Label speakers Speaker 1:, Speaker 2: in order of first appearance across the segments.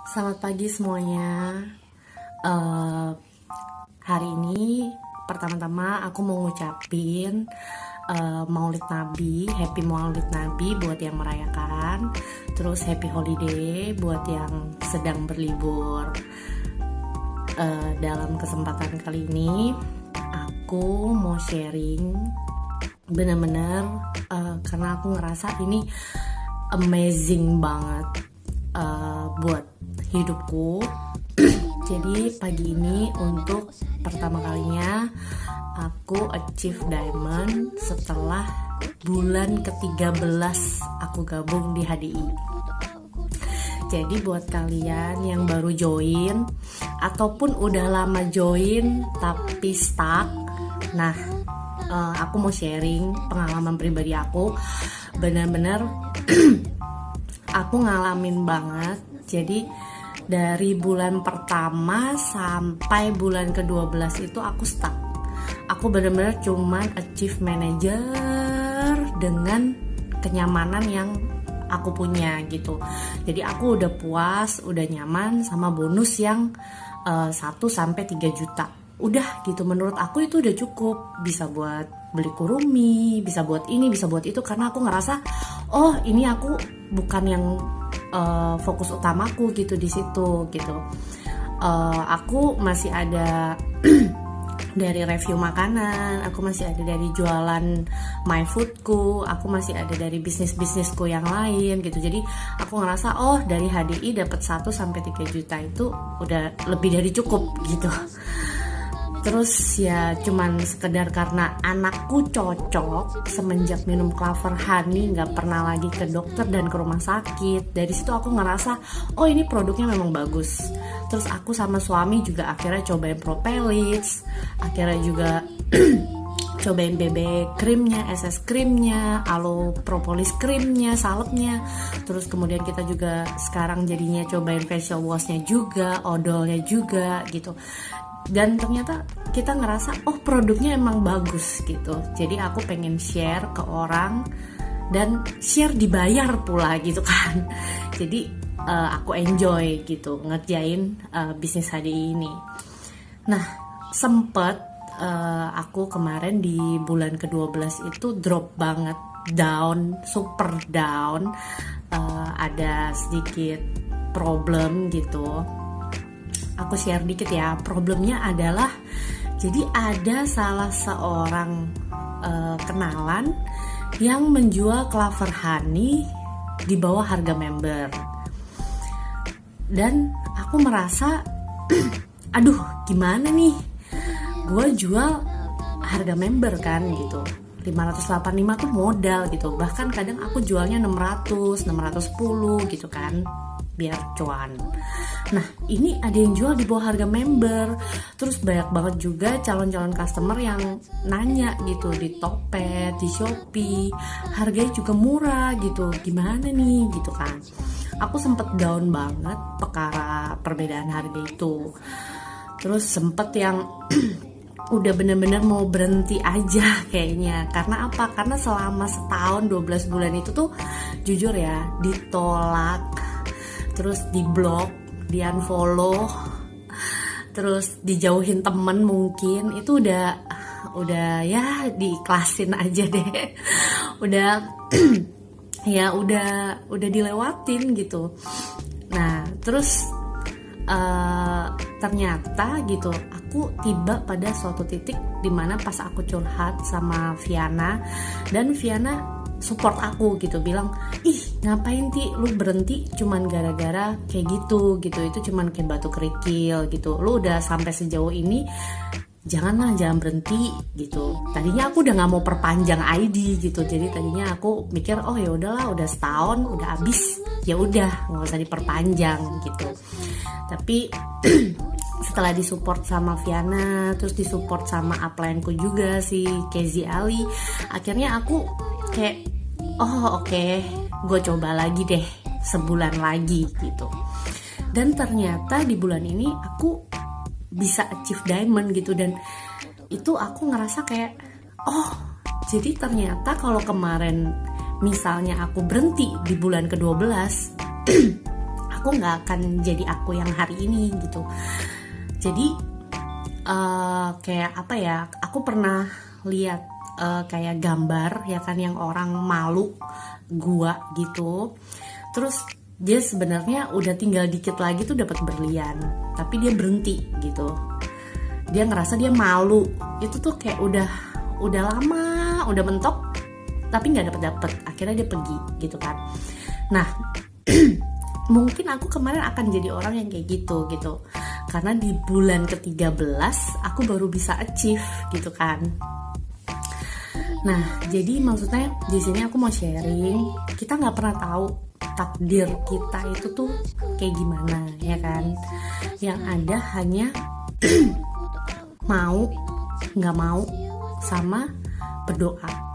Speaker 1: Selamat pagi semuanya. Eh, Hari ini pertama-tama aku mau ngucapin Maulid Nabi, Happy Maulid Nabi buat yang merayakan. Terus Happy Holiday buat yang sedang berlibur. Dalam kesempatan kali ini aku mau sharing bener-bener karena aku ngerasa ini amazing banget buat hidupku. Jadi pagi ini untuk pertama kalinya aku achieve diamond setelah bulan ke-13 aku gabung di HDI. Jadi buat kalian yang baru join ataupun udah lama join tapi stuck, nah aku mau sharing pengalaman pribadi aku. Benar-benar aku ngalamin banget. Jadi dari bulan pertama sampai bulan ke-12 itu aku stuck. Aku benar-benar cuman achieve manager dengan kenyamanan yang aku punya gitu. Jadi aku udah puas, udah nyaman sama bonus yang 1-3 juta. Udah gitu, menurut aku itu udah cukup. Bisa buat beli kurumi, bisa buat ini, bisa buat itu. Karena aku ngerasa, oh ini aku bukan yang fokus utamaku gitu di situ gitu. Aku masih ada dari review makanan, aku masih ada dari jualan my foodku, aku masih ada dari bisnisku yang lain gitu. Jadi aku ngerasa oh dari HDI dapat 1-3 juta itu udah lebih dari cukup gitu. Terus ya cuman sekedar karena anakku cocok semenjak minum Clover Honey, nggak pernah lagi ke dokter dan ke rumah sakit. Dari situ aku ngerasa oh ini produknya memang bagus. Terus aku sama suami juga akhirnya cobain Propelix, akhirnya juga cobain BB krimnya, SS krimnya, Aloe Propolis krimnya, salepnya. Terus kemudian kita juga sekarang jadinya cobain facial washnya juga, odolnya juga gitu. Dan ternyata kita ngerasa oh produknya emang bagus gitu. Jadi aku pengen share ke orang dan share dibayar pula gitu kan. Jadi aku enjoy gitu ngerjain bisnis HDI ini. Nah sempet aku kemarin di bulan ke-12 itu drop banget, down, super down, ada sedikit problem gitu. Aku share dikit ya. Problemnya adalah jadi ada salah seorang kenalan yang menjual Clover Honey di bawah harga member. Dan aku merasa aduh gimana nih, gue jual harga member kan gitu, 585 tuh modal gitu. Bahkan kadang aku jualnya 600, 610 gitu kan biar cuan. Nah ini ada yang jual di bawah harga member. Terus banyak banget juga calon-calon customer yang nanya gitu di Tokped, di Shopee, harganya juga murah gitu, gimana nih gitu kan. Aku sempet down banget perkara perbedaan harga itu. Terus sempet yang udah bener-bener mau berhenti aja kayaknya. Karena apa? Karena selama setahun 12 bulan itu tuh jujur ya ditolak, terus diblok, di unfollow, terus dijauhin temen mungkin. Itu udah ya diikhlasin aja deh. Udah ya udah dilewatin gitu. Nah terus ternyata gitu aku tiba pada suatu titik dimana pas aku curhat sama Viana, dan Viana support aku gitu, bilang ih ngapain Ti lu berhenti cuman gara-gara kayak gitu, itu cuman kayak batu kerikil gitu, lu udah sampai sejauh ini jangan berhenti gitu. Tadinya aku udah nggak mau perpanjang ID gitu, jadi tadinya aku mikir oh ya udahlah, udah setahun udah habis, ya udah nggak usah diperpanjang gitu. Tapi setelah disupport sama Viana, terus disupport sama upline-ku juga si Kezi Ali, akhirnya aku kayak oh oke, gue coba lagi deh sebulan lagi gitu. Dan ternyata di bulan ini aku bisa achieve diamond gitu. Dan itu aku ngerasa kayak oh jadi ternyata kalau kemarin misalnya aku berhenti di bulan ke-12 aku nggak akan jadi aku yang hari ini gitu. Jadi kayak apa ya, aku pernah lihat kayak gambar ya kan, yang orang malu gua gitu, terus dia sebenarnya udah tinggal dikit lagi tuh dapat berlian, tapi dia berhenti gitu. Dia ngerasa dia malu, itu tuh kayak udah lama, udah mentok, tapi nggak dapet, akhirnya dia pergi gitu kan. Nah mungkin aku kemarin akan jadi orang yang kayak gitu, karena di bulan ke-13 aku baru bisa achieve gitu kan. Nah jadi maksudnya di sini aku mau sharing, kita nggak pernah tahu takdir kita itu tuh kayak gimana ya kan. Yang ada hanya mau nggak mau sama berdoa.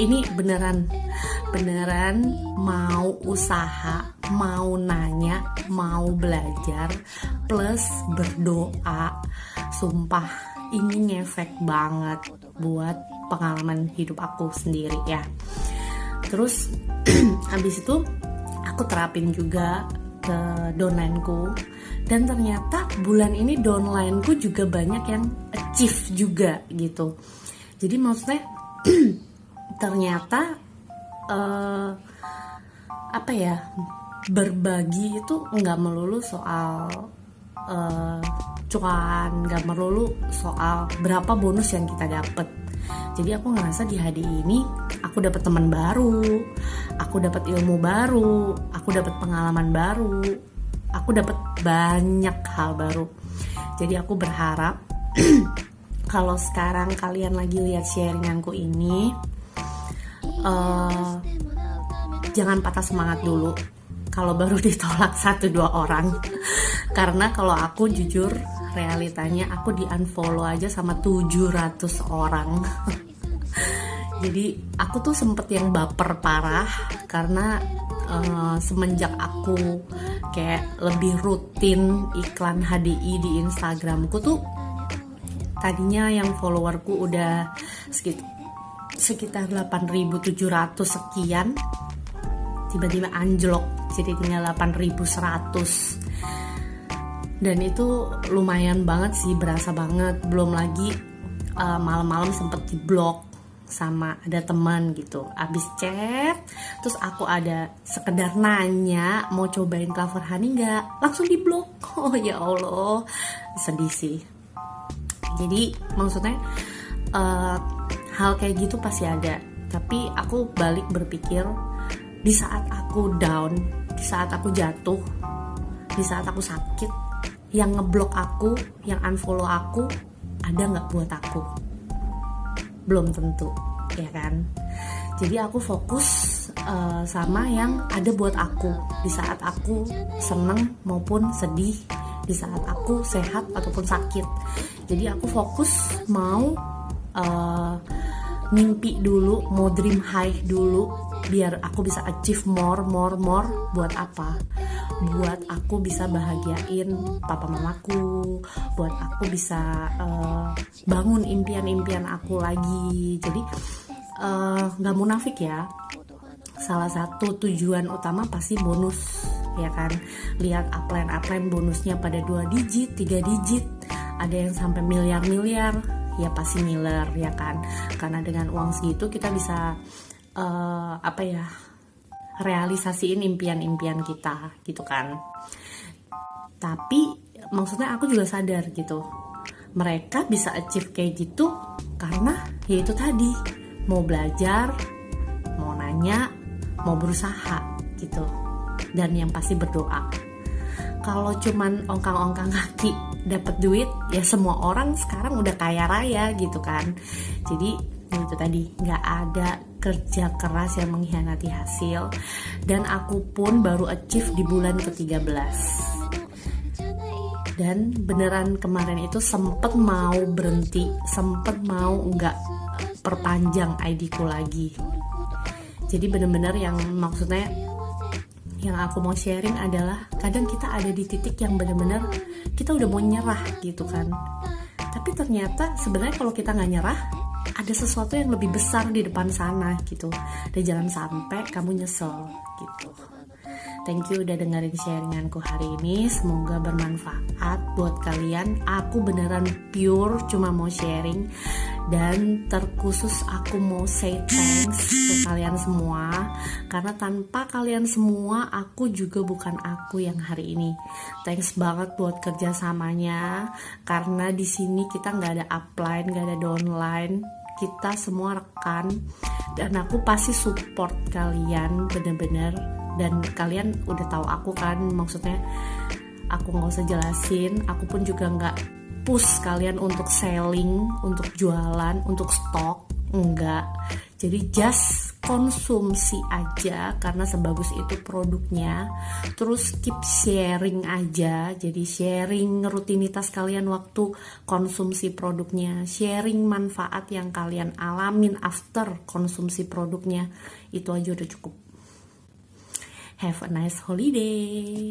Speaker 1: Ini beneran mau usaha, mau nanya, mau belajar, plus berdoa. Sumpah ini ngefek banget buat pengalaman hidup aku sendiri ya. Terus habis itu aku terapin juga ke downline-ku, dan ternyata bulan ini downline-ku juga banyak yang achieve juga gitu. Jadi maksudnya ternyata apa ya, berbagi itu nggak melulu soal cuan, nggak melulu soal berapa bonus yang kita dapet. Jadi aku ngerasa di hari ini aku dapat teman baru, aku dapat ilmu baru, aku dapat pengalaman baru, aku dapat banyak hal baru. Jadi aku berharap kalau sekarang kalian lagi lihat sharinganku ini, jangan patah semangat dulu kalau baru ditolak 1-2 orang. Karena kalau aku jujur, realitanya aku di unfollow aja sama 700 orang. Jadi aku tuh sempet yang baper parah, karena semenjak aku kayak lebih rutin iklan HDI di Instagramku tuh, tadinya yang followerku udah sekitar 8.700 sekian, tiba-tiba anjlok jadi tinggal 8.100. Dan itu lumayan banget sih, berasa banget. Belum lagi malam-malam sempet diblok sama ada teman gitu. Abis chat, terus aku ada sekedar nanya mau cobain Clover Honey nggak, langsung diblok. Oh ya Allah, sedih sih. Jadi maksudnya hal kayak gitu pasti ada. Tapi aku balik berpikir, di saat aku down, di saat aku jatuh, di saat aku sakit, yang ngeblok aku, yang unfollow aku, ada nggak buat aku? Belum tentu, ya kan? Jadi aku fokus sama yang ada buat aku di saat aku seneng maupun sedih, di saat aku sehat ataupun sakit. Jadi aku fokus mau mimpi dulu, mau dream high dulu, biar aku bisa achieve more. Buat apa? Buat aku bisa bahagiain papa mamaku, buat aku bisa bangun impian-impian aku lagi. Jadi gak munafik ya, salah satu tujuan utama pasti bonus, ya kan. Lihat upline bonusnya pada 2 digit, 3 digit, ada yang sampai miliar-miliar, ya pasti miler, ya kan. Karena dengan uang segitu kita bisa realisasiin impian-impian kita gitu kan. Tapi maksudnya aku juga sadar gitu, mereka bisa achieve kayak gitu karena ya itu tadi, mau belajar, mau nanya, mau berusaha gitu, dan yang pasti berdoa. Kalau cuman ongkang-ongkang kaki dapat duit, ya semua orang sekarang udah kaya raya gitu kan. Jadi itu tadi, nggak ada kerja keras yang mengkhianati hasil. Dan aku pun baru achieve di bulan ke-13. Dan beneran kemarin itu sempet mau berhenti, sempet mau nggak perpanjang ID-ku lagi. Jadi bener-bener yang maksudnya yang aku mau sharing adalah, kadang kita ada di titik yang bener-bener kita udah mau nyerah gitu kan. Tapi ternyata sebenarnya kalau kita nggak nyerah, ada sesuatu yang lebih besar di depan sana gitu. Dan jangan sampai kamu nyesel gitu. Thank you udah dengerin sharinganku hari ini. Semoga bermanfaat buat kalian. Aku beneran pure cuma mau sharing. Dan terkhusus aku mau say thanks ke kalian semua. Karena tanpa kalian semua aku juga bukan aku yang hari ini. Thanks banget buat kerjasamanya. Karena di sini kita nggak ada upline, nggak ada downline. Kita semua rekan. Dan aku pasti support kalian bener-bener. Dan kalian udah tahu aku kan, maksudnya aku nggak usah jelasin, aku pun juga nggak push kalian untuk selling, untuk jualan, untuk stok, enggak. Jadi just konsumsi aja karena sebagus itu produknya. Terus keep sharing aja, jadi sharing rutinitas kalian waktu konsumsi produknya, sharing manfaat yang kalian alamin after konsumsi produknya. Itu aja udah cukup. Have a nice holiday.